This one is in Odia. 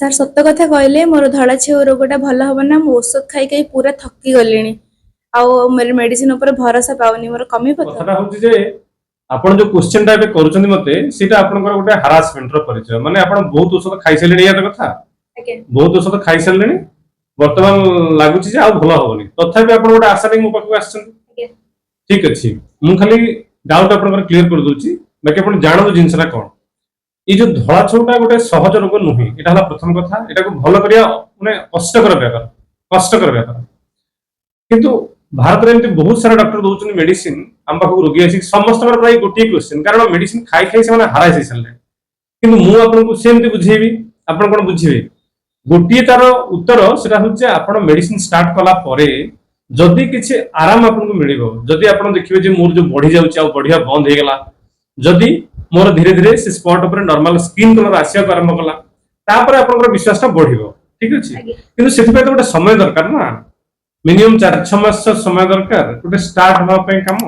ସାର୍ ସତ କଥା କହିଲେ ମୋର ଧଳା ଛେଉ ରୋଗଟା ଭଲ ହବ ନା ମୁଁ ଔଷଧ ଖାଇ ଖାଇ ପୁରା ଥକି ଗଲିଣି ଆଉ ମୋର ମେଡିସିନ ଉପରେ ଭରସା ପାଉନି ମୋର କମିବ ତ? କଥାଟା ହଉଛି ଯେ ଆପଣ ଯୋଉ କ୍ୱେଶ୍ଚନଟା ଏବେ କରୁଛନ୍ତି ମତେ ସେଇଟା ଆପଣଙ୍କର ଗୋଟେ ହାରାସମେଣ୍ଟର ପରିଚୟ ମାନେ ଆପଣ ବହୁତ ଔଷଧ ଖାଇସାରିଲେଣି ଏଇଆ କଥା ଆଜ୍ଞା ବହୁତ ଔଷଧ ଖାଇସାରିଲେଣି ବର୍ତ୍ତମାନ ଲାଗୁଛି ଯେ ଆଉ ଭଲ ହବନି ତଥାପି ଆପଣ ଗୋଟେ ଆଶା ନେଇ ମୋ ପାଖକୁ ଆସିଛନ୍ତି ଆଜ୍ଞା ଠିକ ଅଛି ମୁଁ ଖାଲି ଡାଉଟ ଆପଣଙ୍କର କ୍ଲିୟର କରିଦଉଛି ବାକି ଆପଣ ଜାଣନ୍ତୁ ଜିନିଷଟା କଣ ଏଇ ଯୋଉ ଧଳା ଛଉଟା ଗୋଟେ ସହଜ ରୋଗ ନୁହେଁ ଏଇଟା ହେଲା ପ୍ରଥମ କଥା ଏଟାକୁ ଭଲ କରିବା ମାନେ କଷ୍ଟକର ବ୍ୟାପାର କିନ୍ତୁ ଭାରତରେ ଏମିତି ବହୁତ ସାରା ଡକ୍ଟର ଦଉଛନ୍ତି ମେଡିସିନ ଆମ ପାଖକୁ ରୋଗୀ ଆସିକି ସମସ୍ତଙ୍କର ପ୍ରାୟ ଗୋଟିଏ କ୍ୱେଶ୍ଚନ କାରଣ ମେଡିସିନ ଖାଇ ଖାଇ ସେମାନେ ହାରାଇ ହେଇସାରିଲେଣି କିନ୍ତୁ ମୁଁ ଆପଣଙ୍କୁ ସେମିତି ବୁଝେଇବି ଆପଣ କଣ ବୁଝିବେ ଗୋଟିଏ ତାର ଉତ୍ତର ସେଟା ହଉଛି ଆପଣ ମେଡିସିନ ଷ୍ଟାର୍ଟ କଲା ପରେ ଯଦି କିଛି ଆରାମ ଆପଣଙ୍କୁ ମିଳିବ ଯଦି ଆପଣ ଦେଖିବେ ଯେ ମୋର ଯୋଉ ବଢି ଯାଉଛି ଆଉ ବଢିବା ବନ୍ଦ ହେଇଗଲା ଯଦି ମୋର ଧୀରେ ଧୀରେ ସେ ସ୍ପଟ ଉପରେ ନର୍ମାଲ ସ୍କିନ୍ କଲର ଆସିବାକୁ ଆରମ୍ଭ କଲା ତାପରେ ଆପଣଙ୍କର ବିଶ୍ୱାସଟା ବଢିବ ଠିକ ଅଛି ଆଜ୍ଞା କିନ୍ତୁ ସେଥିପାଇଁ ତ ଗୋଟେ ସମୟ ଦରକାର ନା ମିନିମମ୍ 4-6 ମାସ ସମୟ ଦରକାର ଗୋଟେ ଷ୍ଟାର୍ଟ ହେବା ପାଇଁ କାମ